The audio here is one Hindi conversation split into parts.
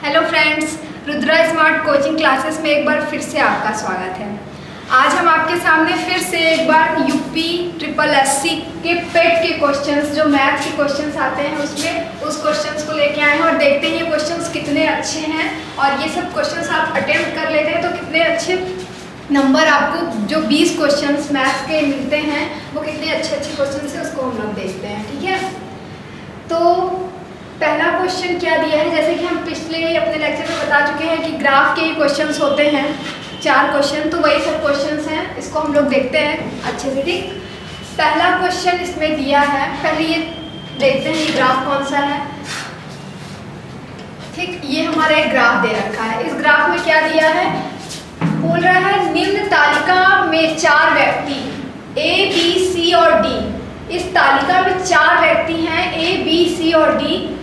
Hello friends, Rudra smart coaching classes में एक बार फिर से आपका स्वागत है। आज हम आपके सामने फिर से एक बार यूपी ट्रिपल एससी के पेट के क्वेश्चंस, जो मैथ के क्वेश्चंस आते हैं उसमें उस क्वेश्चंस को लेके आए हैं और देखते हैं ये क्वेश्चंस कितने अच्छे हैं और ये सब क्वेश्चंस आप अटेम्प्ट कर लेते हैं तो कितने अच्छे नंबर आपको जो 20 क्वेश्चंस मैथ्स के मिलते हैं वो कितने अच्छे क्वेश्चन है उसको हम लोग देखते हैं। ठीक है, तो पहला क्वेश्चन क्या दिया है, जैसे कि हम पिछले अपने लेक्चर में बता चुके हैं कि ग्राफ के क्वेश्चंस होते हैं 4 क्वेश्चन, तो वही सब क्वेश्चंस हैं, इसको हम लोग देखते हैं अच्छे से। ठीक, पहला क्वेश्चन इसमें दिया है, पहले ये देखते हैं ये ग्राफ कौन सा है। ठीक, ये हमारा एक ग्राफ दे रखा है। इस ग्राफ में क्या दिया है, बोल रहा है निम्न तालिका में 4 व्यक्ति ए बी सी और डी, इस तालिका में 4 व्यक्ति हैं ए बी सी और डी,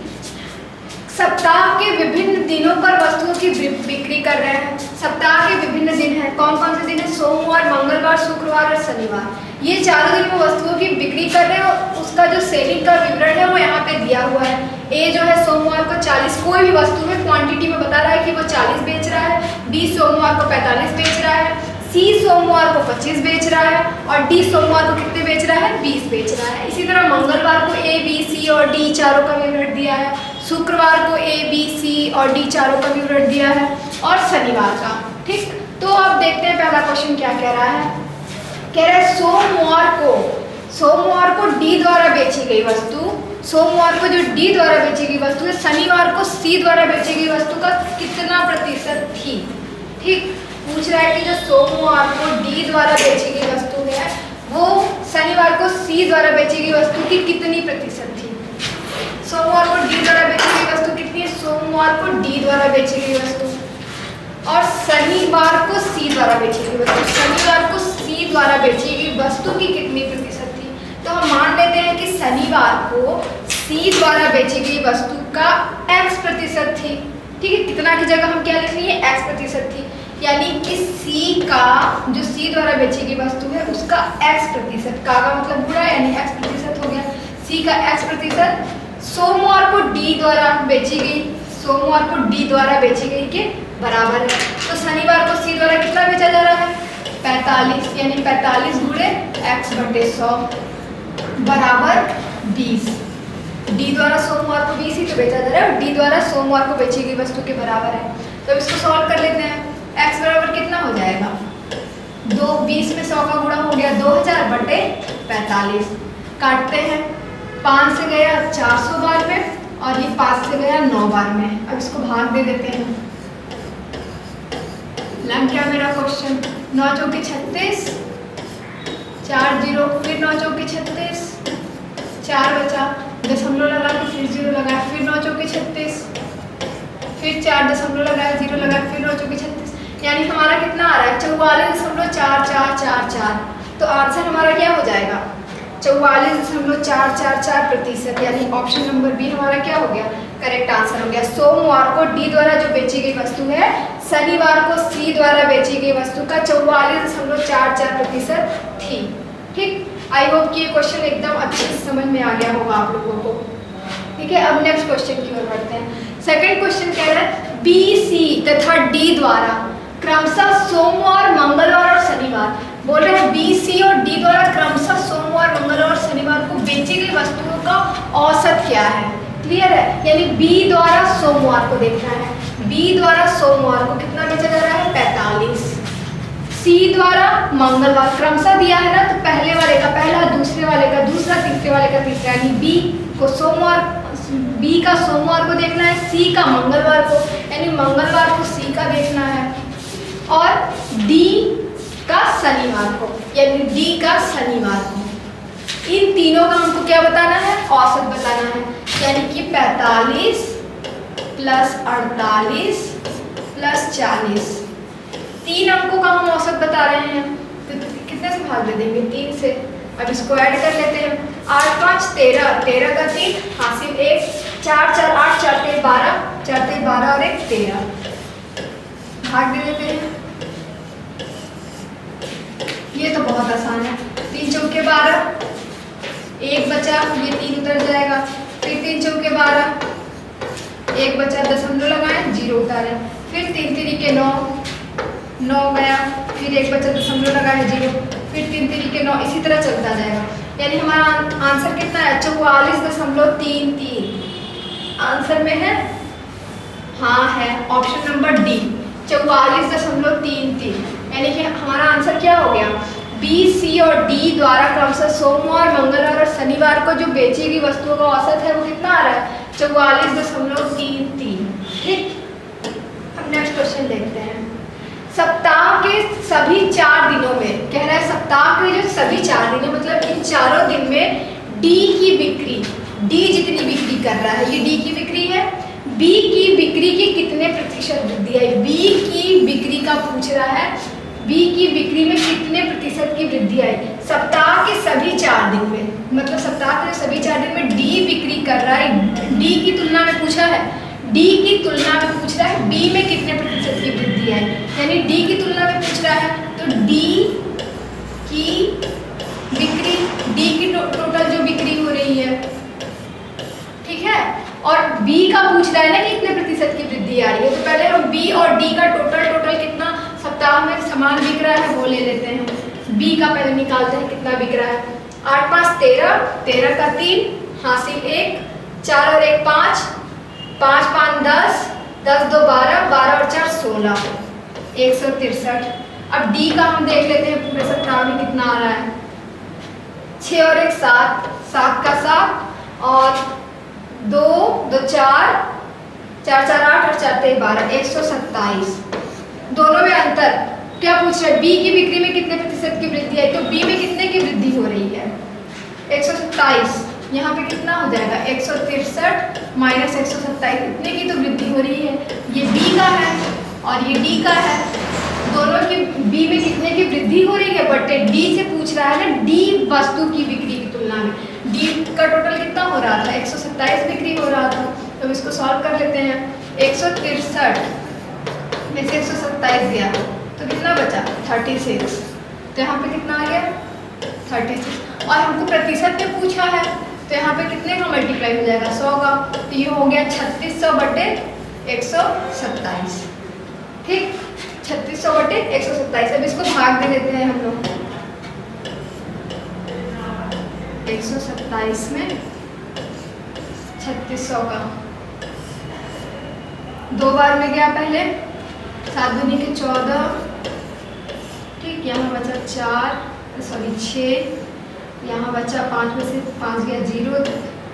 सप्ताह के विभिन्न दिनों पर वस्तुओं की बिक्री कर रहे हैं। सप्ताह के विभिन्न दिन हैं, कौन कौन से दिन है, सोमवार, मंगलवार, शुक्रवार और शनिवार। ये 4 दिन में वस्तुओं की बिक्री कर रहे हैं और उसका जो सेलिंग का विवरण है वो यहाँ पे दिया हुआ है। ए जो है सोमवार को 40, कोई भी वस्तु में क्वांटिटी में बता रहा है कि वो 40 बेच रहा है, बी सोमवार को 45 बेच रहा है, सी सोमवार को 25 बेच रहा है और डी सोमवार को कितने बेच रहा है, 20 बेच रहा है। इसी तरह मंगलवार को ए बी सी और डी चारों का विवरण दिया है, शुक्रवार को ए बी सी और डी चारों का विवरण दिया है और शनिवार का। ठीक, तो अब देखते हैं पहला क्वेश्चन क्या कह रहा है। कह रहा है सोमवार को डी द्वारा बेची गई वस्तु, सोमवार को जो डी द्वारा बेची गई वस्तु है शनिवार को सी द्वारा बेची गई वस्तु का कितना प्रतिशत थी। ठीक, पूछ रहा है कि जो सोमवार को डी द्वारा बेची गई वस्तु है वो शनिवार को सी द्वारा बेची गई वस्तु की कितनी प्रतिशत थी। सोमवार को डी द्वारा बेची गई वस्तु कितनी है, सोमवार को डी द्वारा बेची गई वस्तु और शनिवार को सी द्वारा बेची गई वस्तु, शनिवार को सी द्वारा बेची गई वस्तु की कितनी प्रतिशत थी। तो हम मान लेते हैं कि शनिवार को सी द्वारा बेची गई वस्तु का x प्रतिशत थी। ठीक है, कितना की जगह हम क्या लिख रही है, x प्रतिशत थी, यानी कि सी का जो सी द्वारा बेची गई वस्तु है उसका x प्रतिशत, का मतलब बुरा यानी x प्रतिशत हो गया, सी का x प्रतिशत सोमवार को डी द्वारा बेची गई, सोमवार को डी द्वारा बेची गई के बराबर है। तो शनिवार को सी द्वारा कितना बेचा जा रहा है, 45, यानी 45 गुणे x/100 बराबर 20। डी द्वारा सोमवार को 20 ही तो बेचा जा रहा है और डी द्वारा सोमवार को बेची गई वस्तु के बराबर है। तो इसको सॉल्व कर लेते हैं। x बराबर कितना हो जाएगा, 20 में 100 का गुणा हो गया 2000/45, काटते हैं, 5 से गया 400 बार में और ये 5 से गया 9 बार में। अब इसको भाग दे देते हैं। लग गया मेरा क्वेश्चन, 9 चौके 36, 4 0, फिर 9 चौके 36, 4 बचा, दशमलव लगा के फिर 0 लगाया, फिर 9 चौके 36, फिर 4 दशमलव लगाया, 0 लगाया, फिर 9 चौके 36, यानी हमारा कितना आ रहा है 44.4444। तो आंसर हमारा क्या हो जाएगा, 44.444%, यानी ऑप्शन नंबर बी हमारा क्या हो गया, करेक्ट आंसर हो गया। सोमवार को डी द्वारा जो बेची गई वस्तु है शनिवार को सी द्वारा बेची गई वस्तु का 44.44% थी। ठीक, आई होप कि ये क्वेश्चन एकदम अच्छे से समझ में आ गया होगा आप लोगों को। ठीक है, अब नेक्स्ट क्वेश्चन की ओर बढ़ते हैं। सेकंड क्वेश्चन कह रहा है बी सी तथा डी द्वारा क्रमशः सोमवार, मंगलवार और शनिवार, बोल रहे हैं बी सी और डी द्वारा क्रमशः सोमवार, मंगलवार और शनिवार को बेची गई वस्तुओं का औसत क्या है। क्लियर है, यानी बी द्वारा सोमवार को देखना है, बी द्वारा सोमवार को कितना बेचा जा रहा है, 45, सी द्वारा मंगलवार क्रमशः दिया है ना, तो पहले वाले का पहला, दूसरे वाले का दूसरा, तीसरे वाले का तीसरा, यानी बी को सोमवार, बी का सोमवार को देखना है, सी का मंगलवार को, यानी मंगलवार को सी का देखना है और डी का शनिवार को, यानी डी का शनिवार को। इन तीनों का हमको क्या बताना है, औसत बताना है, यानी कि 45 प्लस 48 प्लस 40, 3 अंकों का हम औसत बता रहे हैं, तो कितने से भाग दे देंगे, 3 से। अब इसको ऐड कर लेते हैं, 8 5 13, 13 का 3 हासिल 1, 4 4 8, 4 3 12, 4 3 12 और 1 13, भाग दे देते हैं। ये तो बहुत आसान है, 3 चौके 12, 1 बचा, ये 3 उतर जाएगा, फिर 3 चौके 12, 1 बचा, दशमलव लगाएं, 0 जीरो उतारे, फिर 3 तरीके 9, 9 गया, फिर एक बचा दशमलव लगा है 0, फिर 3 तरीके 9, इसी तरह चलता जाएगा। यानी हमारा आंसर कितना है? 44.33 आंसर में है, हाँ है ऑप्शन नंबर डी 44.33। यानी कि हमारा आंसर क्या हो गया? बी, सी और डी द्वारा क्रमशः सोमवार, मंगलवार और शनिवार को जो बेची गई वस्तुओं का औसत है वो कितना आ रहा है? 44.33। ठीक, अब नेक्स्ट क्वेश्चन देखते हैं। सप्ताह के सभी 4 दिनों में, कह रहा है सप्ताह के जो सभी 4 दिन है, मतलब इन चारों दिन में डी की बिक्री, डी जितनी बिक्री कर रहा है, ये डी की बिक्री है, बी की बिक्री की कितने प्रतिशत वृद्धि आई? बी की बिक्री का पूछ रहा है, बी की बिक्री में कितने प्रतिशत की वृद्धि आई सप्ताह के सभी 4 दिन में। मतलब सप्ताह के सभी 4 दिन में डी बिक्री कर रहा है, डी की तुलना में पूछा है, डी की तुलना में पूछ रहा है बी में कितने प्रतिशत की वृद्धि आई, यानी डी की तुलना में पूछ रहा है तो डी की बिक्री, डी की टोटल जो बिक्री हो रही है, ठीक है, और बी का पूछ रहा है ना कि कितने प्रतिशत की वृद्धि आ रही है। तो पहले हम बी और डी का टोटल कितना सप्ताह में सामान बिक रहा है वो ले लेते हैं। बी का पहले निकालते हैं कितना बिक रहा है। 8 5 13, 13 का 3 हासिल 1, 4 और 1 5, 5 5 10, 10 2 12, 12 और 4 16, 163। अब डी का हम देख लेते हैं पूरे सप्ताह में कितना आ रहा है। 6 और 1 7, 7 का 7 और 2 2 4, 4 4 8 और 4 3 12, 127। दोनों में अंतर क्या पूछ रहा है? बी की बिक्री में कितने प्रतिशत की वृद्धि है, तो बी में कितने की वृद्धि हो रही है? 127। यहाँ पे कितना हो जाएगा? 163 माइनस 127, इतने की तो वृद्धि हो रही है। ये बी का है और ये डी का है, दोनों की बी में कितने की वृद्धि हो रही है, बट डी से पूछ रहा है ना, डी वस्तु की बिक्री की तुलना में। डी का टोटल कितना हो रहा था? 127 बिक्री हो रहा था। तो इसको सॉल्व कर लेते हैं। 163 में से 127 गया तो कितना बचा? 36। तो यहाँ पे कितना आ गया? 36। और हमको प्रतिशत में पूछा है तो यहाँ पे कितने का मल्टीप्लाई हो जाएगा? 100 का। तो ये हो गया 3600 बटे 127। ठीक, 3600 बटे 127। अब इसको भाग दे देते हैं हम लोग। 127 में 3600 का 2 बार में गया पहले, 7 दूनी के 14, ठीक, यहाँ बचा 6, यहाँ बचा 5 में से 5 गया 0,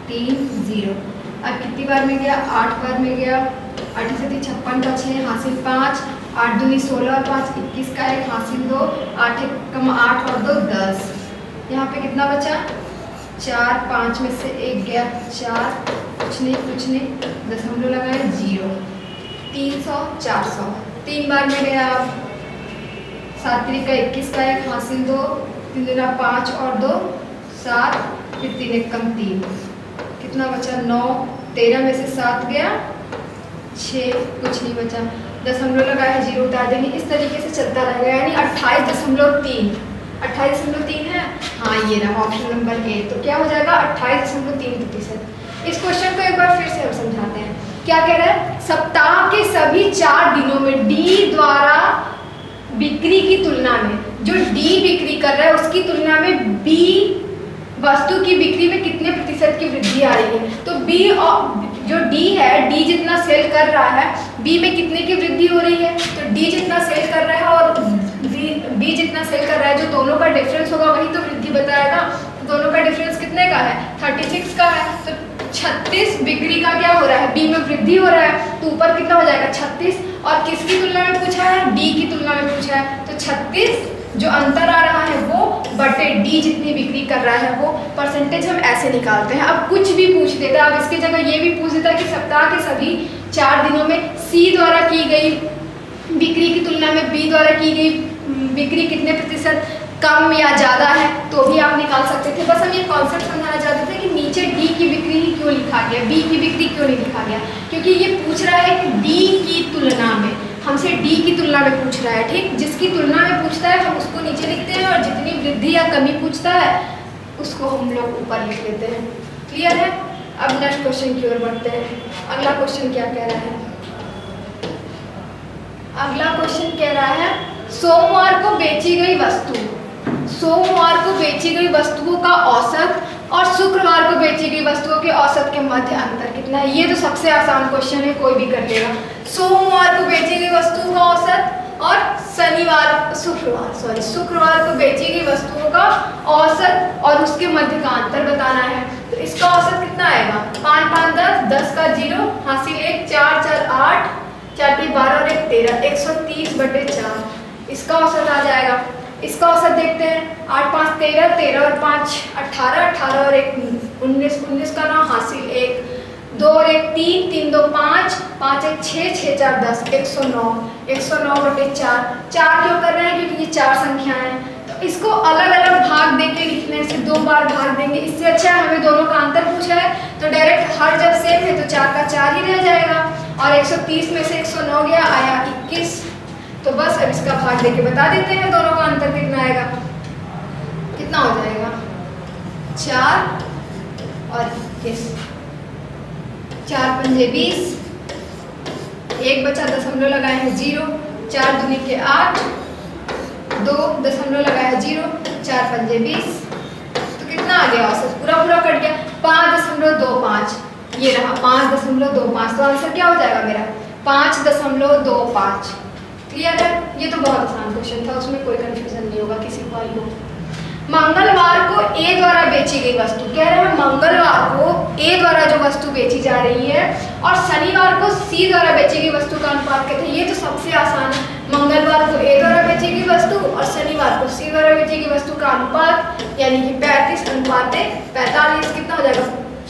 3 0। अब कितनी बार में गया? 8 बार में गया। 8 से 56 का 6 हासिल 5, 8 दूनी 16 और 5 21 का 1 हासिल 2, 8 कम 8 और 2 10। यहाँ पे कितना बचा? 4, 5 में से 1 गया 4, कुछ नहीं, दशमलव लगाए 0, 300 400। 3 बार में गया। 7 3 का 21 का 1 हासिल 2, 3 दूना 5 और 2 7, फिर 3 1 कम 3, कितना बचा? 9, 13 में से 7 गया 6, कुछ नहीं बचा, दशमलव लगा है 0 उतार देंगे। इस तरीके से चलता रहेगा। यानी 28.3, 28.3 है, हाँ ये रहा ऑप्शन नंबर ए। तो क्या हो जाएगा? 28.3%। इस क्वेश्चन को एक बार फिर से हम समझाते हैं। क्या कह रहा है? सप्ताह के सभी 4 दिनों में डी द्वारा बिक्री की तुलना में, जो डी बिक्री कर रहा है उसकी तुलना में बी वस्तु की बिक्री में कितने प्रतिशत की वृद्धि आ रही है। तो बी और जो डी है, डी जितना सेल कर रहा है बी में कितने की वृद्धि हो रही है। तो डी जितना सेल कर रहा है और बी जितना सेल कर रहा है, जो दोनों का डिफरेंस होगा वही तो वृद्धि बताएगा। तो दोनों का डिफरेंस कितने का है? 36 का है। तो 36 बिक्री का क्या हो रहा है? बी में वृद्धि हो रहा है। तो ऊपर कितना हो जाएगा? 36। और किसकी तुलना में पूछा है? डी की तुलना में पूछा है। तो 36 जो अंतर आ रहा है वो बटे डी जितनी बिक्री कर रहा है वो, परसेंटेज हम ऐसे निकालते हैं। अब कुछ भी पूछ देता, अब इसकी जगह ये भी पूछ देता कि सप्ताह के सभी 4 दिनों में सी द्वारा की गई बिक्री की तुलना में बी द्वारा की गई बिक्री कितने प्रतिशत कम या ज़्यादा है, तो भी आप निकाल सकते थे। बस हम ये कॉन्सेप्ट समझाना चाहते थे कि नीचे डी की बिक्री ही क्यों लिखा गया, बी की बिक्री क्यों नहीं लिखा गया, क्योंकि ये पूछ रहा है कि डी की तुलना में, हमसे डी की तुलना में पूछ रहा है। ठीक, जिसकी तुलना में पूछता है हम उसको नीचे लिखते हैं और जितनी वृद्धि या कमी पूछता है उसको हम लोग ऊपर लिख लेते हैं। क्लियर है? अब नेक्स्ट क्वेश्चन की ओर बढ़ते हैं। अगला क्वेश्चन क्या कह रहा है? अगला क्वेश्चन कह रहा है सोमवार को बेची गई वस्तु, सोमवार को बेची गई वस्तुओं का औसत और शुक्रवार को बेची गई वस्तुओं के औसत के मध्य अंतर कितना है। ये तो सबसे आसान क्वेश्चन है, कोई भी कर लेगा। सोमवार को बेची गई वस्तुओं का औसत और शुक्रवार को बेची गई वस्तुओं का औसत और उसके मध्य का अंतर बताना है। तो इसका औसत कितना आएगा, 5 5 10, 10 का 0 हासिल 1, 4 4 8, 4 3 12 और 1 13, 130/4 इसका औसत आ जाएगा। इसका औसत देखते हैं, 8 5 13, 13 और 5 18, 18 और 1 19, 19 का 9 हासिल 1, 2 और 1 3, 3 2 5, 5 1 6, 6 4 10, 109, 109/4। 4 क्यों कर रहे हैं, क्योंकि ये 4 संख्याएं हैं। तो इसको अलग अलग भाग देके लिखने से 2 बार भाग देंगे, इससे अच्छा हमें दोनों का अंतर पूछा है तो डायरेक्ट हर जब सेम है तो 4 का 4 ही रह जाएगा और 130 में से 109 गया, आया 21। तो बस अब इसका भाग देके बता देते हैं दोनों का अंतर कितना आएगा। कितना हो जाएगा, 4 और 21, 4 पंजे 20, 1 बचा, दशमलव लगाए हैं 0, 4 दूनी के 8, 2 दशमलव लगाया है 0, 4 पंजे 20। तो कितना आ गया औसत, पूरा पूरा कट गया, 5.25। ये रहा 5.25। तो आंसर क्या हो जाएगा मेरा, 5.25। क्लियर है। ये तो बहुत आसान क्वेश्चन था, उसमें कोई कंफ्यूजन नहीं होगा किसी को आई हो। मंगलवार को ए द्वारा बेची गई वस्तु, कह रहे हैं मंगलवार को ए द्वारा जो वस्तु बेची जा रही है और शनिवार को सी द्वारा बेची गई वस्तु का अनुपात कहते हैं। ये तो सबसे आसान है, मंगलवार को ए द्वारा बेची गई वस्तु और शनिवार को सी द्वारा बेची गई वस्तु का अनुपात यानी कि 35:45। कितना हो जाएगा,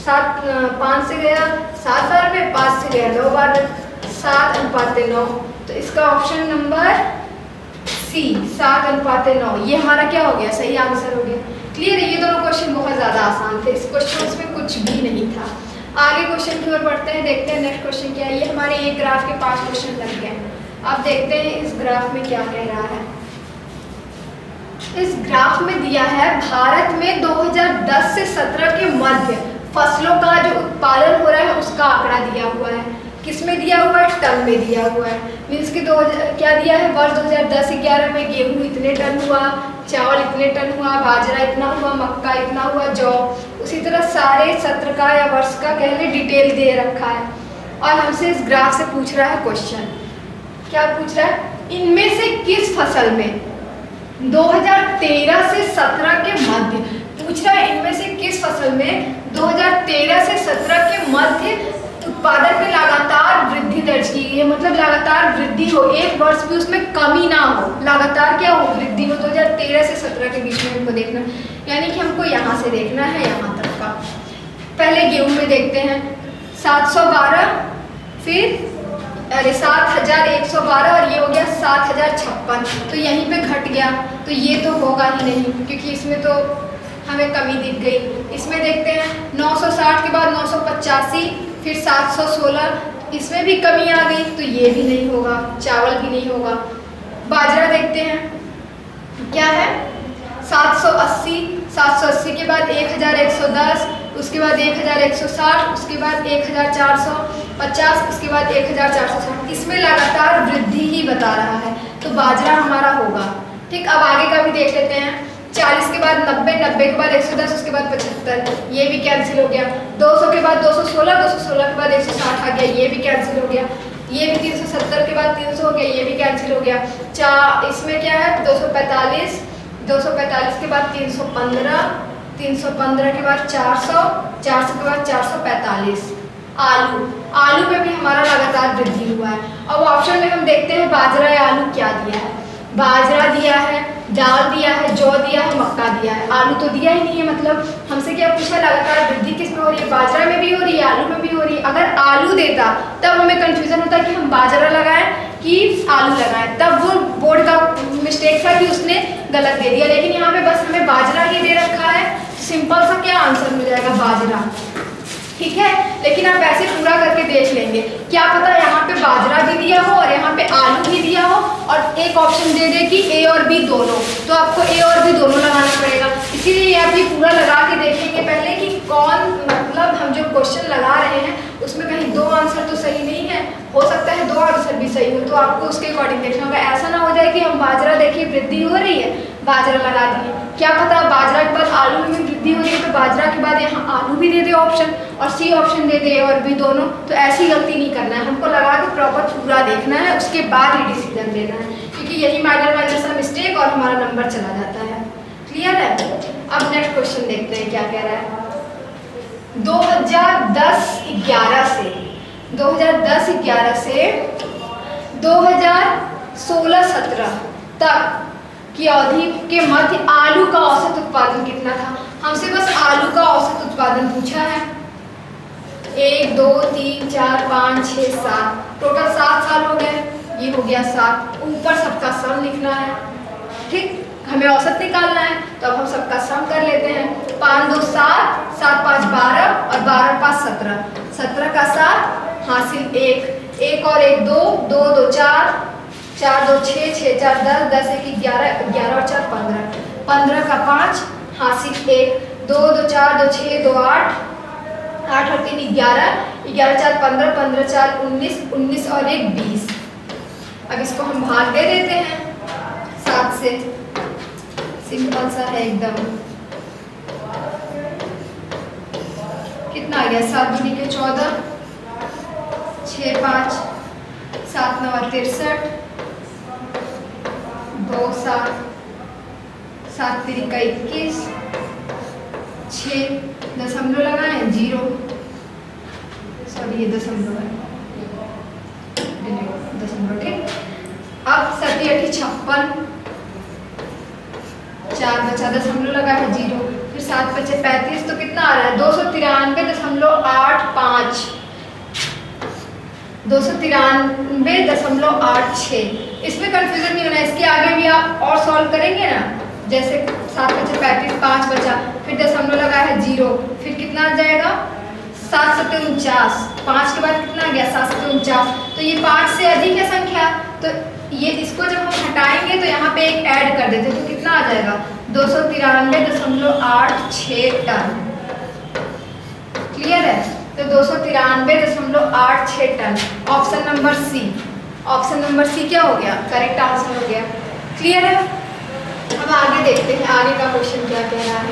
7 5 से गया 7 बार में, 5 से गया 9 बार में, 7:9। तो इसका ऑप्शन नंबर सी 7:9 ये हमारा क्या हो गया, सही आंसर हो गया। क्लियर है। ये दोनों क्वेश्चन बहुत ज़्यादा आसान थे, इस क्वेश्चन में कुछ भी नहीं था। आगे क्वेश्चन की ओर बढ़ते हैं, देखते हैं नेक्स्ट क्वेश्चन क्या है। ये हमारे एक ग्राफ के 5 क्वेश्चन लग गए। अब देखते हैं इस ग्राफ में क्या कह रहा है। इस ग्राफ में दिया है भारत में 2010 से 17 के मध्य फसलों का जो उत्पादन हो रहा है उसका आंकड़ा दिया हुआ है। किसमें दिया हुआ है, टन में दिया हुआ है। मीन्स कि क्या दिया है, वर्ष 2010-11 में गेहूँ इतने टन हुआ, चावल इतने टन हुआ, बाजरा इतना हुआ, मक्का इतना हुआ, जौ। उसी तरह सारे सत्र का या वर्ष का कह लें डिटेल दे रखा है और हमसे इस ग्राफ से पूछ रहा है क्वेश्चन। क्या पूछ रहा है, इनमें से किस फसल में 2013 से 17 के मध्य, पूछ रहा है इनमें से किस फसल में 2013 से 17 के मध्य उत्पादन में लगातार वृद्धि दर्ज की गई है। मतलब लगातार वृद्धि हो, एक वर्ष भी उसमें कमी ना हो, लगातार क्या हो, वृद्धि हो। 2013 से 17 के बीच में हमको देखना, यानी कि हमको यहाँ से देखना है यहाँ तक का। पहले गेहूं में देखते हैं 712, फिर 7112 और ये हो गया 7056। तो यहीं पे घट गया, तो ये तो होगा ही नहीं क्योंकि इसमें तो हमें कमी दिख गई। इसमें देखते हैं 960 के बाद 985, फिर 716, इसमें भी कमी आ गई, तो ये भी नहीं होगा, चावल भी नहीं होगा। बाजरा देखते हैं क्या है, 780, 780 के बाद 1110, उसके बाद 1160, उसके बाद 1450, उसके बाद 1460। इसमें लगातार वृद्धि ही बता रहा है, तो बाजरा हमारा होगा। ठीक, अब आगे का भी देख लेते हैं। 40 के बाद 90, 90 के बाद 110, उसके बाद 75, ये भी कैंसिल हो गया। 200 के बाद 216, 216 के बाद 160 आ गया, ये भी कैंसिल हो गया। ये भी 370 के बाद 300 हो गया, ये भी कैंसिल हो गया। इसमें क्या है 245, 245 के बाद 315, 315 के बाद 400, 400 के बाद 445। आलू में भी हमारा लगातार वृद्धि हुआ है। अब ऑप्शन में हम देखते हैं बाजरा या आलू क्या दिया है। बाजरा दिया है, दाल दिया है, जौ दिया है, मक्का दिया है, आलू तो दिया ही नहीं है। मतलब हमसे क्या पूछा, लगातार वृद्धि किस में हो रही है, बाजरा में भी हो रही है, आलू में भी हो रही है। अगर आलू देता तब हमें कंफ्यूजन होता कि हम बाजरा लगाएं कि आलू लगाएं, तब वो बोर्ड का मिस्टेक था कि उसने गलत दे दिया। लेकिन यहाँ पे बस हमें बाजरा ही दे रखा है, सिंपल सा क्या आंसर मिल जाएगा, बाजरा। ठीक है, लेकिन आप ऐसे पूरा करके देख लेंगे, क्या पता यहाँ पे बाजरा भी दिया हो और यहाँ पे आलू भी दिया हो और एक ऑप्शन दे दे कि ए और बी दोनों, तो आपको ए और बी दोनों लगाना पड़ेगा। इसीलिए आप भी पूरा लगा के देखेंगे पहले कि कौन, मतलब हम जो क्वेश्चन लगा रहे हैं उसमें कहीं 2 आंसर तो सही नहीं है, हो सकता है 2 आंसर भी सही हो तो आपको उसके अकॉर्डिंग देखना होगा। ऐसा ना हो जाए कि हम बाजरा देखिए वृद्धि हो रही है, बाजरा लगा दिए, क्या पता बाजरा के बाद आलू में वृद्धि हो रही है तो बाजरा के बाद यहाँ आलू भी दे दे ऑप्शन और सी ऑप्शन दे दे और बी दोनों। तो ऐसी गलती नहीं करना है, हमको लगा के प्रॉपर पूरा देखना है, उसके बाद ही डिसीजन लेना है, क्योंकि यही माइनर सा मिस्टेक और हमारा नंबर चला जाता है। क्लियर है? अब नेक्स्ट क्वेश्चन देखते हैं क्या कह रहा है। 2010-11 से 2016-17 तक की अवधि के मध्य आलू का औसत उत्पादन कितना था? हमसे बस आलू का औसत उत्पादन पूछा है। 1 2 3 4 5 6 7 टोटल 7 साल हो गए, ये हो गया 7। ऊपर सबका सम लिखना है, ठीक, हमें औसत निकालना है तो अब हम सबका सम कर लेते हैं। 5 2 7 7 5 12 और 12 5 17, 17 का 7 हासिल 1, 1 और 1 2, 2 2 4, 4 2 6, 6 4 10, 10 1 11, 11 और 4 15, 15 का 5 हासिल 1, 2 2 4 2 6 2 8, 8 और 3 11, 11 4 15, 15 4 19, 19 और 1 20। अब इसको हम भाग दे देते हैं 7 से, सिंपल सा है एकदम। कितना आ गया? 7 दूनी के 14, 6 5 7 9 63, 2 7 7 3 का 21, 6 दशमलव लगाए 0, सॉरी ये दशमलव है, दशमलव, ठीक। अब 7 8 56, 4 बचा दशमलव लगा है 0, फिर 7 बचे 35, तो कितना आ रहा है? 293.85, 293.86। इसमें कंफ्यूजन नहीं होना है, इसके आगे भी आप और सॉल्व करेंगे ना, जैसे 7 बचे 35, 5 बचा, फिर दशमलव लगा है 0, फिर कितना आ जाएगा? 7 7 49, 5 के बाद कितना आ गया? 7 7 49, तो ये 5 से अधिक है संख्या, तो ये इसको जब हम हटाएंगे तो यहाँ पे एक ऐड कर देते हैं, तो कितना आ जाएगा? 293.86 टन। क्लियर है? तो 293.86 ton, option number C. Option number C क्या हो गया? करेक्ट आंसर हो गया। क्लियर है? अब आगे देखते हैं आगे का क्वेश्चन क्या कह रहा है।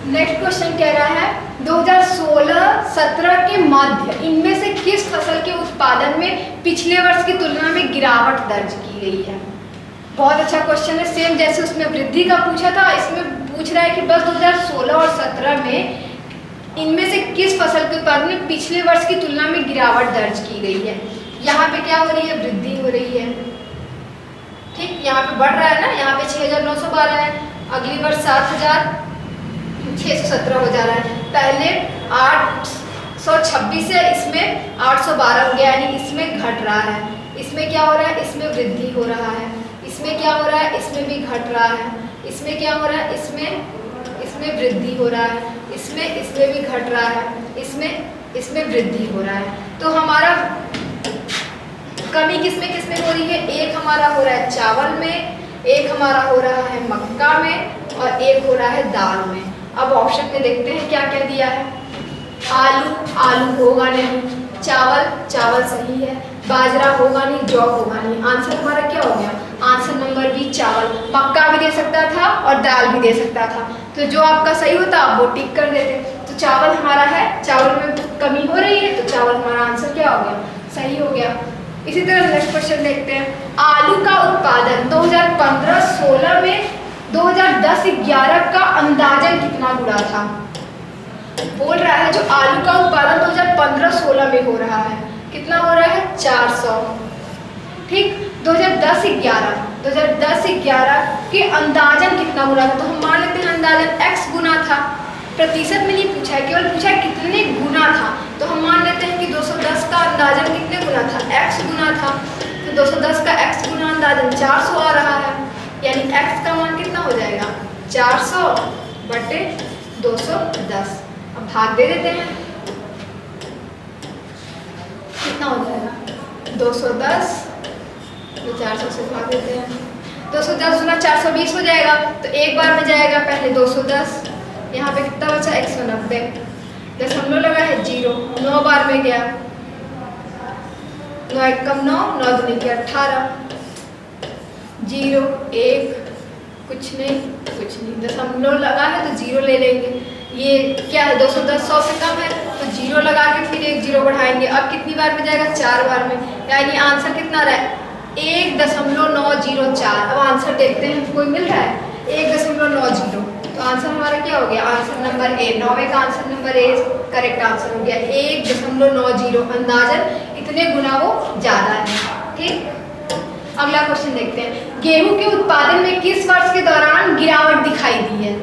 नेक्स्ट क्वेश्चन कह रहा है 2016-17 के मध्य इनमें से किस फसल के उत्पादन में पिछले वर्ष की तुलना में गिरावट दर्ज की गई है? बहुत अच्छा क्वेश्चन है, सेम जैसे उसमें वृद्धि का पूछा था, इसमें पूछ रहा है कि बस 2016 और 17 में इनमें से किस फसल के उत्पादन में पिछले वर्ष की तुलना में गिरावट दर्ज की गई है। यहाँ पे क्या हो रही है? वृद्धि हो रही है, ठीक, यहाँ पे बढ़ रहा है ना, यहाँ पे 6,912 है, अगली वर्ष 7,617 हो जा रहा है। पहले 826 है, इसमें 812 हो गया, यानी इसमें घट रहा है। इसमें क्या हो रहा है? इसमें वृद्धि हो रहा है। इसमें क्या हो रहा है? इसमें भी घट रहा है। इसमें क्या हो रहा है? इसमें वृद्धि हो रहा है। इसमें भी घट रहा है। इसमें वृद्धि हो रहा है। तो हमारा कमी किसमें हो रही है? एक हमारा हो रहा है चावल में, एक हमारा हो रहा है मक्का में और एक हो रहा है दाल में। अब ऑप्शन में देखते हैं क्या क्या दिया है। आलू होगा नहीं, चावल सही है, बाजरा होगा नहीं, जौ होगा नहीं। आंसर हमारा क्या हो गया? आंसर नंबर बी चावल। मक्का भी दे सकता था और दाल भी दे सकता था, तो जो आपका सही होता आप वो टिक कर देते। तो चावल हमारा है, चावल में कमी हो रही है, तो चावल हमारा आंसर क्या हो गया? सही हो गया। इसी तरह नेक्स्ट क्वेश्चन देखते हैं। आलू का उत्पादन 2015-16 में 2010-11 का अंदाजन कितना गुना था? बोल रहा है जो आलू का उत्पादन 2015-16 में हो रहा है, कितना हो रहा है? 400। ठीक, 2010-11 के अंदाजन कितना गुना था? तो हम मान लेते हैं अंदाजन x गुना था। प्रतिशत में नहीं पूछा है, केवल पूछा है कितने गुना था, तो हम मान लेते हैं कि 210 का अंदाजन कितने गुना था? x गुना था। तो 210 का x गुना अंदाजन 400 आ रहा है, यानी x का मान कितना हो जाएगा? 400 बटे 210। अब भाग दे देते हैं, कितना हो जाएगा? 210 तो 400 से भाग देते हैं। 210 गुना 420 हो जाएगा, तो एक बार में जाएगा पहले 210, यहाँ पे कितना बचा? 190, दशमलव लगा है 0, 9 बार में में गया, 9 एकम 9, 9 दूनी के 18, 0 1 कुछ नहीं, दशमलव लगा है तो 0 ले लेंगे। ये क्या है 210 100 से कम है तो 0 लगा के फिर एक 0 बढ़ाएंगे। अब कितनी बार में जाएगा 4 बार में, यानी आंसर कितना रहा है 1.904। अब आंसर देखते हैं कोई मिल रहा है 1.90, तो आंसर हमारा क्या हो गया, आंसर नंबर ए, 9वें का answer number A correct answer हो गया 1.90। अंदाजन इतने गुना वो ज़्यादा है। ठीक, अगला क्वेश्चन देखते हैं, गेहूं के उत्पादन में किस वर्ष के दौरान गिरावट दिखाई दी है।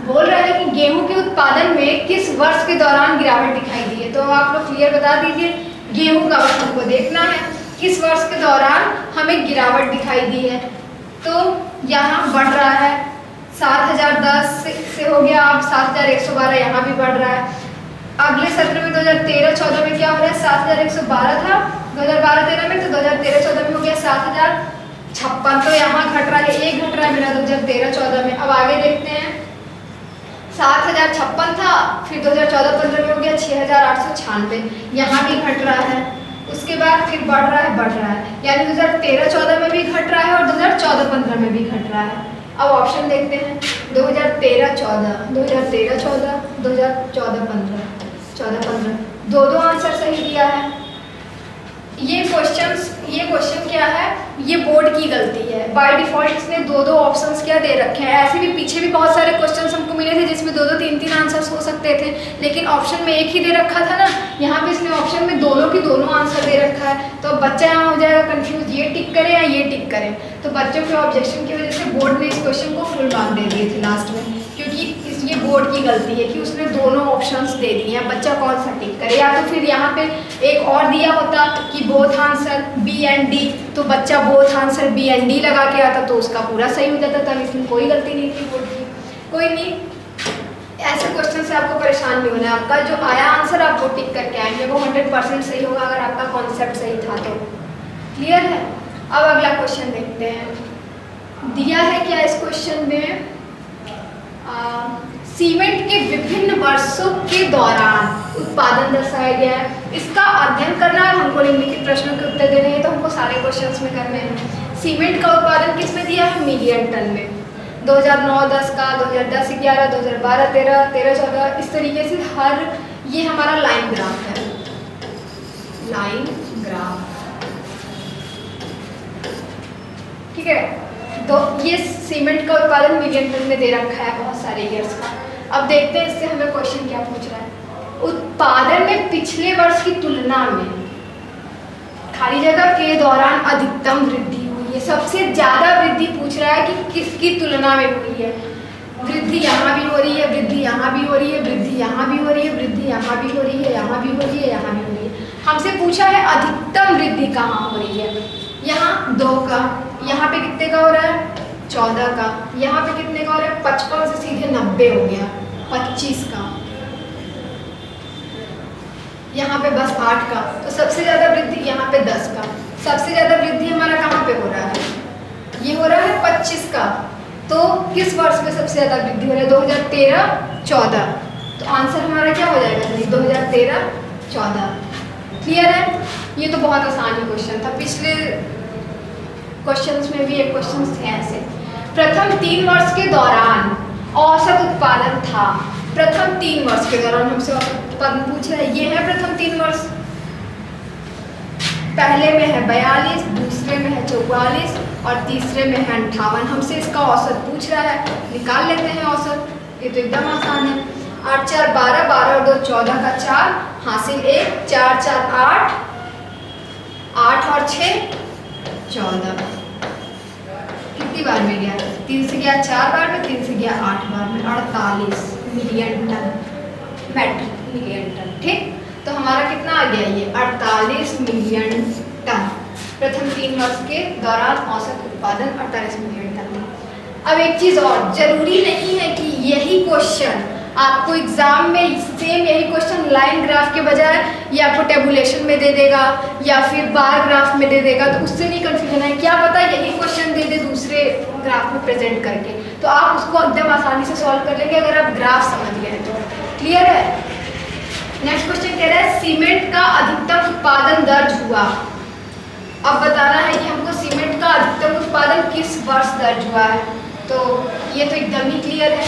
बोल रहा है कि गेहूं के उत्पादन में किस वर्ष के दौरान गिरावट दिखाई दी है। तो आप लोग क्लियर बता दीजिए, गेहूं का वर्ष हमको देखना है, किस वर्ष के दौरान हमें गिरावट दिखाई दी है। तो यहाँ बढ़ रहा है 7010 से हो गया, अब 7112, यहाँ भी बढ़ रहा है। अगले सत्र में 2013-14 में क्या हो रहा है 7112 था 2012-13 में, तो 2013-14 में हो गया 7056, तो यहाँ घट रहा है, एक घट रहा है मेरा 2013-14 में। अब आगे देखते हैं, 7056 था, फिर 2014-15 में हो गया 6896, यहाँ भी घट रहा है। उसके बाद फिर बढ़ रहा है, यानी 2013-14 में भी घट रहा है और 2014-15 में भी घट रहा है। अब ऑप्शन देखते हैं, 2013-14, 2013-14, 2014-15, 14-15, दो आंसर सही दिया है। ये क्वेश्चन क्या है, ये बोर्ड की गलती है। बाय डिफॉल्ट इसने दो ऑप्शंस क्या दे रखे हैं। ऐसे भी पीछे भी बहुत सारे क्वेश्चंस हमको मिले थे जिसमें 2-2, 3-3 आंसर्स हो सकते थे, लेकिन ऑप्शन में एक ही दे रखा था ना। यहाँ पे इसने ऑप्शन में दोनों की दोनों आंसर दे रखा है, तो बच्चा यहाँ हो जाएगा कंफ्यूज, ये टिक करें या ये टिक करें। तो बच्चों के ऑब्जेक्शन की वजह से बोर्ड ने इस क्वेश्चन को फुल मार्क दे दिए थे लास्ट में, क्योंकि ये बोर्ड की गलती है कि उसने दोनों ऑप्शंस दे दिए हैं, बच्चा कौन सा टिक करे। या तो फिर यहाँ पे एक और दिया होता कि both answer B and D, तो बच्चा both answer B and D लगा के आता तो उसका पूरा सही हो जाता था, इसमें कोई गलती नहीं थी बोर्ड की। कोई नहीं, ऐसे क्वेश्चन से आपको परेशान नहीं होना है, आपका जो आया आंसर आपको टिक करके आएंगे, वो 100% सही होगा अगर आपका कॉन्सेप्ट सही था तो। क्लियर है। अब अगला क्वेश्चन देखते हैं, दिया है क्या इस क्वेश्चन में, सीमेंट के विभिन्न वर्षों के दौरान उत्पादन दर्शाया गया है। इसका अध्ययन करना है हमको, निम्नलिखित प्रश्नों के उत्तर देने हैं, तो हमको सारे क्वेश्चंस में करने हैं। सीमेंट का उत्पादन किस में दिया है, मिलियन टन में। 2009-10 का, 2010-11, 2012-13, 13-14, इस तरीके से हर, ये हमारा लाइन ग्राफ है, लाइन ग्राफ, ठीक है। तो ये सीमेंट का उत्पादन मिलियन टन में दे रखा है बहुत सारे ईयर्स का। अब देखते हैं इससे हमें क्वेश्चन क्या पूछ रहा है, उत्पादन में पिछले वर्ष की तुलना में खाली जगह के दौरान अधिकतम वृद्धि हुई है। सबसे ज्यादा वृद्धि पूछ रहा है कि किसकी तुलना में हुई है। वृद्धि यहाँ भी हो रही है, वृद्धि यहाँ भी हो रही है, वृद्धि यहाँ भी हो रही है, वृद्धि यहाँ भी हो रही है, यहाँ भी हो रही है, यहाँ भी हो रही है। हमसे पूछा है अधिकतम वृद्धि कहाँ हो रही है, यहाँ 2 का, यहाँ पे कितने का हो रहा है 14 का, यहाँ पे कितने का हो रहा है 55 से सीधे 90 हो गया 25 का, यहाँ पे बस 8 का। तो सबसे ज़्यादा वृद्धि यहाँ पे 10 का। सबसे ज़्यादा वृद्धि हमारा कहाँ पे हो रहा है, ये हो रहा है 25 का। तो किस वर्ष में सबसे ज़्यादा वृद्धि हो रहा है, 2013-14, तो आंसर हमारा क्या हो जाएगा, 2013-14। क्लियर है। ये तो बहुत आसान ही क्वेश्चन था, पिछले क्वेश्चंस में भी एक क्वेश्चन थे ऐसे। प्रथम 3 वर्ष के दौरान औसत उत्पादन था, प्रथम 3 वर्ष के दौरान हमसे औसत उत्पादन पूछ रहा है। ये है प्रथम 3 वर्ष, पहले में है 42, दूसरे में है 44 और तीसरे में है 58। हमसे इसका औसत पूछ रहा है, निकाल लेते हैं औसत, ये तो एकदम आसान है। 8 4 12, 12 और 2 14 का 4, हासिल 1, 4 4 8, 8 और 6 14। कितनी बार में गया, 3 से गया 4 बार में, 3 से गया 8 बार में, 48 million ton, metric million ton. ठीक, तो हमारा कितना आ गया, ये 48 मिलियन टन। प्रथम 3 वर्ष के दौरान औसत उत्पादन 48 मिलियन टन। अब एक चीज़ और, जरूरी नहीं है कि यही क्वेश्चन आपको एग्जाम में सेम यही क्वेश्चन लाइन ग्राफ के बजाय ये आपको टेबुलेशन में दे देगा या फिर बार ग्राफ में दे देगा, तो उससे नहीं कंफ्यूजन है। क्या पता यही क्वेश्चन दे दे दूसरे ग्राफ में प्रेजेंट करके, तो आप उसको एकदम आसानी से सॉल्व कर लेंगे अगर आप ग्राफ समझ गए तो। क्लियर है। नेक्स्ट क्वेश्चन कह रहा है सीमेंट का हुआ। अब बताना है कि हमको सीमेंट का अधिकतम उत्पादन किस वर्ष दर्ज हुआ है। तो ये तो एकदम ही क्लियर है,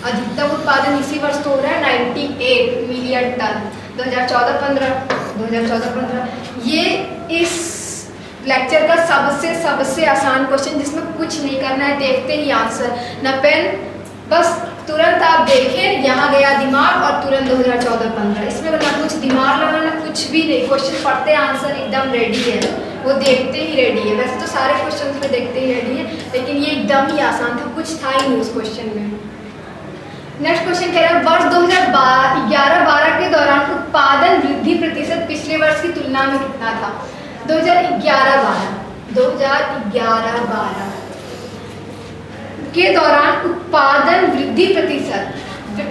अधिकतम उत्पादन इसी वर्ष तो हो रहा है 98 मिलियन टन 2014-15। ये इस लेक्चर का सबसे आसान क्वेश्चन, जिसमें कुछ नहीं करना है, देखते ही आंसर, ना पेन, बस तुरंत आप देखें यहाँ गया दिमाग और तुरंत 2014-15। इसमें ना कुछ दिमाग लगाना, कुछ भी नहीं, क्वेश्चन पढ़ते आंसर एकदम रेडी है, वो देखते ही रेडी है। वैसे तो सारे क्वेश्चन में देखते ही रेडी है, लेकिन ये एकदम ही आसान था, कुछ था ही नहीं उस क्वेश्चन में। नेक्स्ट क्वेश्चन कह रहा है वर्ष 2011-12 के दौरान उत्पादन वृद्धि प्रतिशत पिछले वर्ष की तुलना में कितना था। 2011-12 के दौरान उत्पादन वृद्धि प्रतिशत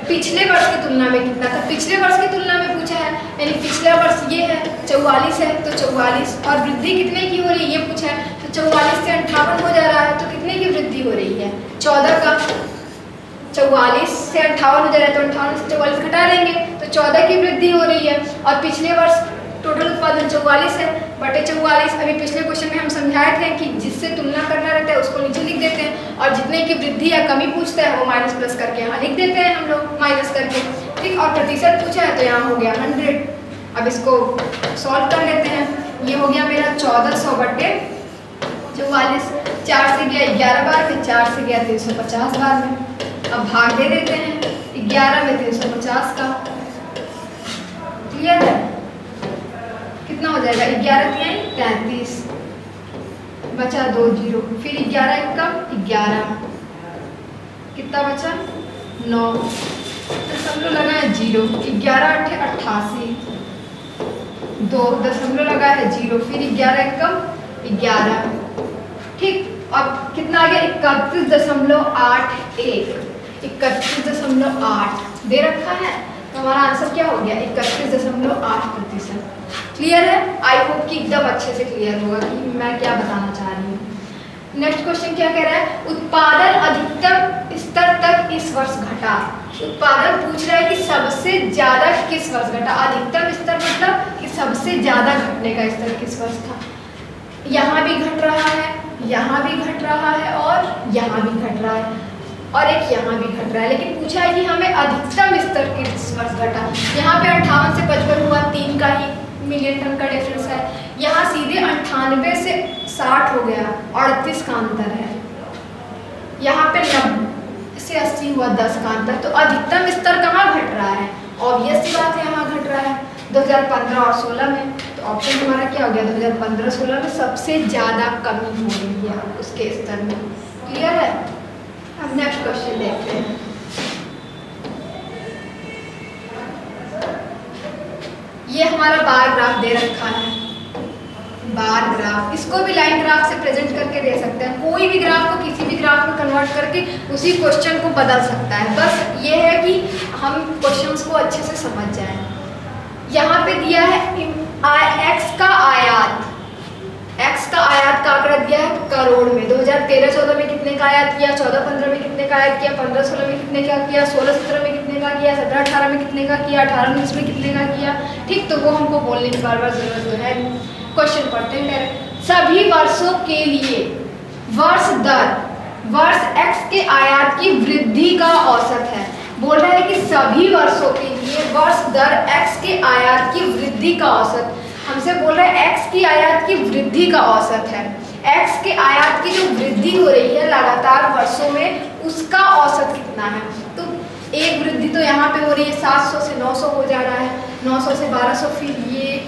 पिछले वर्ष की तुलना में कितना था। पिछले वर्ष की तुलना में पूछा है, यानी पिछला वर्ष ये है 44 है, तो 44, और वृद्धि कितने की हो रही है ये पूछा है, तो 44 से 58 हो जा रहा है, तो कितने की वृद्धि हो रही है 14 का। 44 से 58 हो जा रहा है, तो 58 से 44 घटा देंगे तो 14 की वृद्धि हो रही है। और पिछले वर्ष टोटल उत्पादन 44 है बटे 44। अभी पिछले क्वेश्चन में हम समझाए थे कि जिससे तुलना करना रहता है उसको नीचे लिख देते हैं, और जितने की वृद्धि या कमी पूछता है वो माइनस प्लस करके यहाँ लिख देते हैं हम लोग माइनस करके, ठीक। और प्रतिशत पूछा है तो यहाँ हो गया 100। अब इसको सॉल्व कर लेते हैं। ये हो गया मेरा 1400 बटे 44, 4 से गया 11 बार में, 4 से गया 350 बार में। अब भाग दे देते हैं 11 में 350 का, क्लियर है, कितना हो जाएगा 11 × 33, बचा 2 0, फिर 11 × 11, कितना बचा 9, दशमलव लगा है 0, 11 × 8 88, 2 दशमलव लगा है 0, फिर 11 × 11, ठीक। अब कितना आ गया 31.81, 31.8 दे रखा है, तो हमारा आंसर क्या हो गया 31.8%। क्लियर है, आई होप कि एकदम अच्छे से क्लियर होगा कि मैं क्या बताना चाह रही हूँ। नेक्स्ट क्वेश्चन क्या कह रहा है, उत्पादन अधिकतम स्तर तक इस वर्ष घटा। उत्पादन पूछ रहा है कि सबसे ज्यादा किस वर्ष घटा। अधिकतम स्तर मतलब कि सबसे ज्यादा घटने का स्तर किस वर्ष था। यहाँ भी घट रहा है, यहाँ भी घट रहा है, और यहाँ भी घट रहा है, और एक यहाँ भी घट रहा है, लेकिन पूछा है कि हमें अधिकतम स्तर किस वर्ष घटा। यहाँ पे 58 से 55 हुआ, 3 का ही मिलियन टन का डिफरेंस है। यहाँ सीधे 98 से 60 हो गया, 38 का अंतर है। यहाँ पे 90 से 80 हुआ, 10 का अंतर। तो अधिकतम स्तर कहाँ घट रहा है, ऑब्वियस सी बात है यहाँ घट रहा है 2015 और 16 में। तो ऑप्शन हमारा क्या हो गया 2015-16 में सबसे ज़्यादा कमी हो रही है उसके स्तर में। क्लियर है। अब नेक्स्ट क्वेश्चन देखते हैं। ये हमारा बार ग्राफ दे रखा है, बार ग्राफ, इसको भी लाइन ग्राफ से प्रेजेंट करके दे सकते हैं। कोई भी ग्राफ को किसी भी ग्राफ में कन्वर्ट करके उसी क्वेश्चन को बदल सकता है। बस ये है कि हम क्वेश्चंस को अच्छे से समझ जाएं। यहाँ पे दिया है एक्स का आयात, एक्स का आयात का आंकड़ा दिया है करोड़ में। 2013-14 में कितने का आयात किया, 14-15 में कितने का आयात किया, 15-16 में कितने का किया, 16-17 में कितने का किया, 17-18 में कितने का किया, 18-19 में कितने का किया, ठीक। तो वो हमको बोलने की बार बार जरूरत तो है। क्वेश्चन पढ़ते हैं। सभी वर्षों के लिए वर्ष दर वर्ष एक्स के आयात की वृद्धि का औसत है। बोल रहा है कि सभी वर्षों के लिए वर्ष दर एक्स के आयात की वृद्धि का औसत, हमसे बोल रहा है एक्स की आयात की वृद्धि का औसत है। एक्स के आयात की जो वृद्धि हो रही है लगातार वर्षों में, उसका औसत कितना है। तो एक वृद्धि तो यहाँ पे हो रही है 700 से 900 हो जा रहा है, 900 से 1200, फिर ये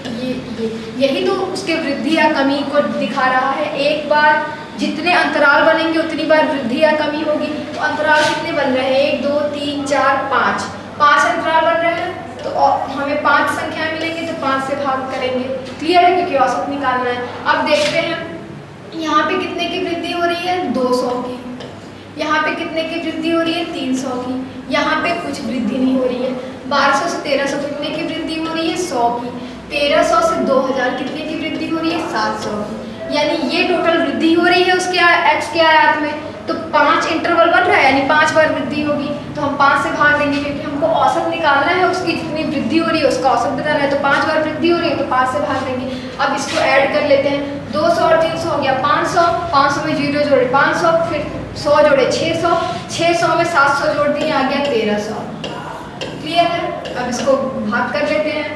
यही तो उसके वृद्धि या कमी को दिखा रहा है। एक बार जितने अंतराल बनेंगे उतनी बार वृद्धि या कमी होगी। तो अंतराल कितने बन रहे हैं, 1 2 3 4 5, 5 अंतराल बन रहे हैं। तो हमें 5 संख्याएं मिलेंगी तो 5 से भाग करेंगे। क्लियर है, क्योंकि औसत निकालना है। अब देखते हैं यहाँ पे कितने की वृद्धि हो रही है, 200 की। यहाँ पे कितने की वृद्धि हो रही है, 300 की। यहाँ पे कुछ वृद्धि नहीं हो रही है। 1200 से 1300 कितने की वृद्धि हो रही है, 100 की। 1300 से 2000 कितने की वृद्धि हो रही है, 700 की। यानी ये टोटल वृद्धि हो रही है उसके एक्स के आयात में। तो 5 इंटरवल बन रहा है यानी 5 बार वृद्धि होगी, तो हम 5 से भाग देंगे क्योंकि हमको औसत निकालना है, उसकी जितनी वृद्धि हो रही है उसका औसत बताना है, तो 5 बार वृद्धि हो रही है तो 5 से भाग देंगे। अब इसको ऐड कर लेते हैं, 200 और 300 हो गया 500, 500 में 0 जोड़े 500, फिर 100 जोड़े 600, 600 में 700 जोड़ दिए आ गया 1300। क्लियर है? अब इसको भाग कर लेते हैं,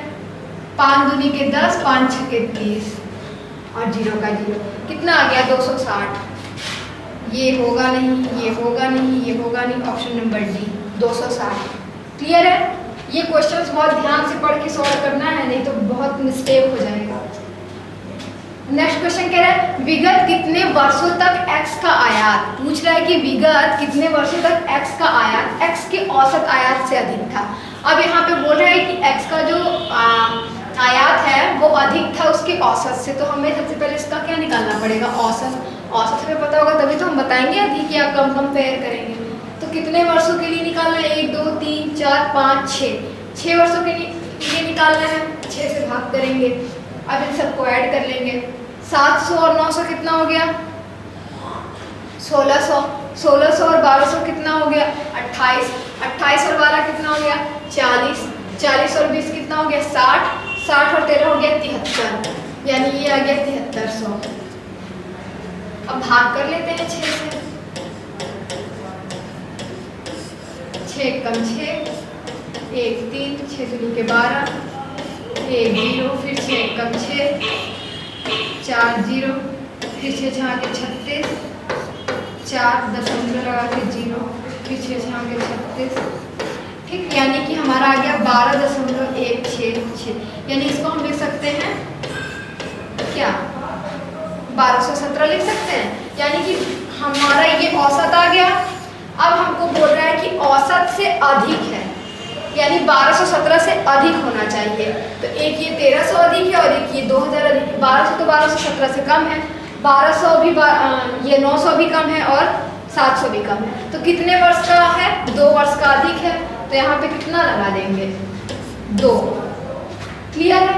5 दूनी के 10, 5 छके 30 और 0 का 0, कितना आ गया 260। ये होगा नहीं, ये होगा नहीं, ये होगा नहीं, ऑप्शन नंबर डी 260। क्लियर है? ये क्वेश्चंस बहुत ध्यान से पढ़ के सॉल्व करना है, नहीं तो बहुत मिस्टेक हो जाएगा। नेक्स्ट क्वेश्चन कह रहा है विगत कितने वर्षों तक x का आयात, पूछ रहा है कि विगत कितने वर्षों तक x का आयात x के औसत आयात से अधिक था। अब यहाँ पे बोल रहा है कि x का जो आयात है वो अधिक था उसके औसत से, तो हमें सबसे पहले इसका क्या निकालना पड़ेगा, औसत। औसत हमें पता होगा तभी तो हम बताएंगे अधिक या कम कंपेयर करेंगे। तो कितने वर्षों के लिए निकालना है, 1 2 3 4 5 6 वर्षों के लिए निकालना है, 6 से भाग करेंगे। अब इन सबको ऐड कर लेंगे, 700 और 900 कितना हो गया 1600, 1600 और 1200 कितना हो गया 28, 28 और 12 कितना हो गया 40, 40 और 20 कितना हो गया 60, 60 और 13 हो गया 73, यानी ये आ गया 7300। अब भाग कर लेते हैं 6 से, 6 कम 6, 1 3, 6 दूनी के 12, 1 0, फिर 6 कम 6, 4 0, फिर 6 6 के 36, 4 दशमलव लगा के 0, फिर 6 6 के 36, ठीक, यानी कि हमारा आ गया 12.166, यानी इसको हम लिख सकते हैं क्या 1217 लिख सकते हैं, यानी कि हमारा ये औसत आ गया। अब हमको बोल रहा है कि औसत से अधिक है, यानी 1217 से अधिक होना चाहिए, तो एक ये 1300 अधिक है और एक ये 2000 अधिक है। 1200 तो 1217 से कम है, 1200 भी ये 900 भी कम है और 700 भी कम है, तो कितने वर्ष का है 2 वर्ष का अधिक है, तो यहाँ पे कितना लगा देंगे 2। क्लियर है?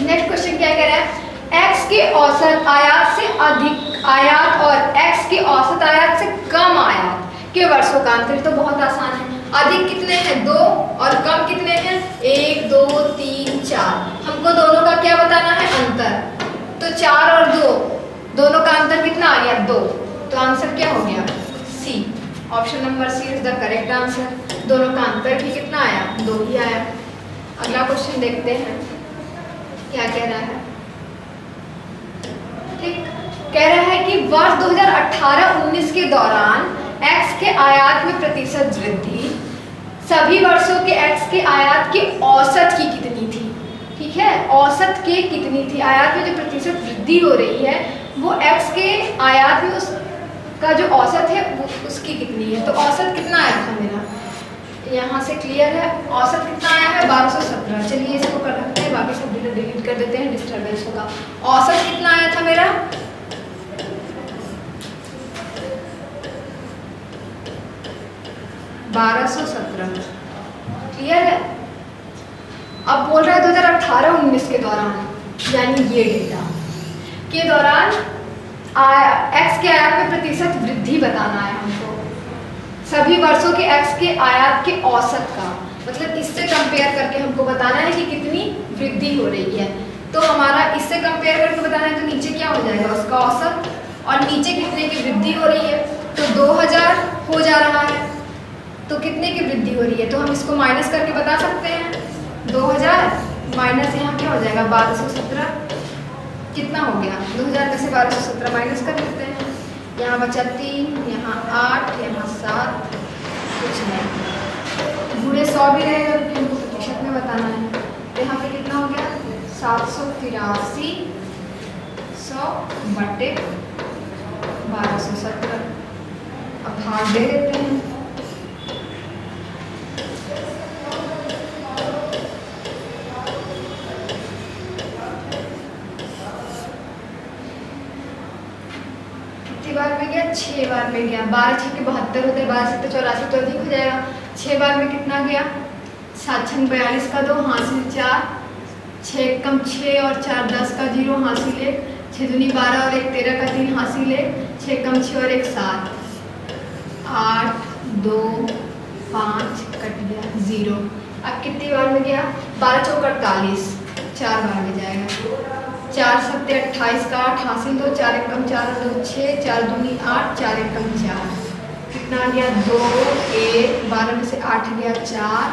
नेक्स्ट क्वेश्चन क्या कह रहा है x के औसत आयात से अधिक आयात और x के औसत आयात से कम आयात के वर्षों का अंतर, तो बहुत आसान है। अधिक कितने हैं 2 और कम कितने हैं 1 2 3 4, हमको दोनों का क्या बताना है अंतर, तो 4 और 2 दोनों का अंतर कितना आ गया 2, तो आंसर क्या हो गया C, option number C is the correct answer. दोनों का अंतर भी कितना आया 2 ही आया। अगला क्वेश्चन देखते हैं क्या कह रहा है। ठीक, कह रहा है कि वर्ष 2018-19 के दौरान x के आयात में प्रतिशत वृद्धि सभी वर्षों के x के आयात के औसत की कितनी थी। ठीक है, औसत के कितनी थी, आयात में जो प्रतिशत वृद्धि हो रही है वो x के आयात में उसका जो औसत है वो उसकी कितनी है, तो औसत कितना आया था मेरा, यहाँ से क्लियर है, औसत कितना आया है 1217। चलिए इसको कर रखते हैं, बाकी सब डिलीट कर देते हैं, डिस्टर्बेंस होगा। औसत कितना आया था मेरा 1217। क्लियर है? अब बोल रहा है 2018-19 के दौरान, यानी ये डेटा के दौरान x के आयात में प्रतिशत वृद्धि बताना है हमको, सभी वर्षों के x के आयात के औसत का, मतलब इससे कंपेयर करके हमको बताना है कि कितनी वृद्धि हो रही है। तो हमारा इससे कंपेयर करके बताना है, तो नीचे क्या हो जाएगा उसका औसत और नीचे कितने की वृद्धि हो रही है, तो 2000 हो जा रहा है, तो कितने की वृद्धि हो रही है, तो हम इसको माइनस करके बता सकते हैं 2000 माइनस यहाँ क्या हो जाएगा 1217, कितना हो गया 2000 में से 1217 माइनस कर देते हैं, यहाँ बचा 3, यहाँ 8, यहाँ 7, कुछ नहीं, पूरे 100 भी रहेगा क्योंकि हमको प्रतिशत में बताना है, तो यहाँ पे कितना हो गया 783 100 बटे 1217। अब भाग दे देते हैं, बार में गया 6 बार में गया, 12 6 के 72 होते हैं, 12 7 84 तो अधिक हो जाएगा। 6 बार में कितना गया 7 6 42 का 2 हासिल 4, 6 कम 6 और 4 10 का 0 हासिल 1, 6 दूनी 12 और 1 13 का 3 हासिल 1, 6 कम 6 और 1 7, 8 2 5 कट गया 0। अब कितनी बार में गया? 12 चौक 48, 4 बार में जाएगा। 4 सत्ते 28 का 8 हासिल 2, 4 एकम 4 2 6, 4 दूनी 8, 4 एकम 4, कितना आ गया? 2 1, 12 में से 8 गया 4,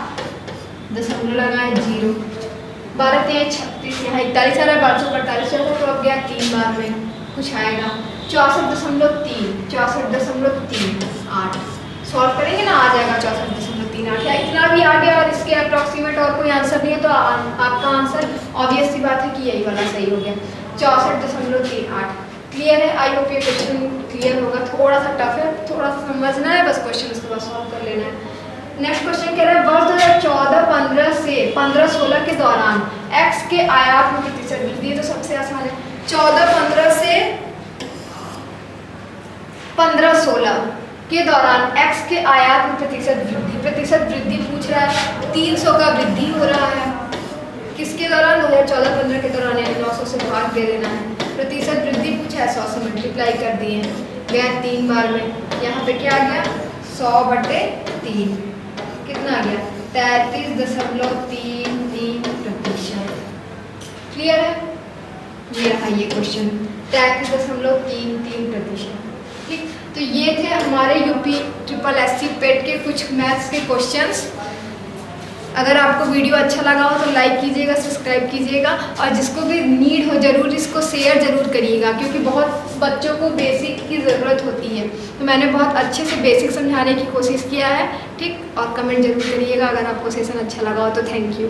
दशमलव लगाए 0, 12 3 36, यहाँ 41 आ रहा है, 1248 तो अब गया 3 बार में, कुछ आएगा 64.3, 64.38। सॉल्व करेंगे ना, आ जाएगा 64.38। या इतना भी आ गया और इसके अप्रॉक्सीमेट और कोई आंसर नहीं है तो आपका आंसर ऑब्वियस सी बात है कि यही वाला सही हो गया, 64.38। क्लियर है? आई होप ये क्वेश्चन क्लियर होगा। थोड़ा सा टफ है, थोड़ा सा समझना है बस क्वेश्चन, उसके बाद सॉल्व कर लेना है। नेक्स्ट क्वेश्चन कह रहा है वर्ष 2014-15 से 15-16 के दौरान x के आयात में प्रतिशत वृद्धि। तो सबसे आसान है, 14-15 से 15-16 के दौरान x के आयात में प्रतिशत वृद्धि पूछ रहा है। 300 का वृद्धि हो रहा है किसके दौरान? 2014-15 के दौरान, यानी 900 से भाग दे देना है। प्रतिशत वृद्धि पूछा है, 100 से मल्टीप्लाई कर दिए हैं, गया 3 बार में, यहाँ पे क्या आ गया? 100/3, कितना आ गया? 33.33%। क्लियर है? ये रहा ये क्वेश्चन, 33.33%। ठीक, तो ये थे हमारे यूपी SSSC पेट के कुछ मैथ्स के क्वेश्चंस। अगर आपको वीडियो अच्छा लगा हो तो लाइक कीजिएगा, सब्सक्राइब कीजिएगा, और जिसको भी नीड हो ज़रूर इसको शेयर ज़रूर करिएगा, क्योंकि बहुत बच्चों को बेसिक की ज़रूरत होती है। तो मैंने बहुत अच्छे से बेसिक समझाने की कोशिश किया है। ठीक, और कमेंट जरूर करिएगा अगर आपको सेशन अच्छा लगा हो तो। Thank you.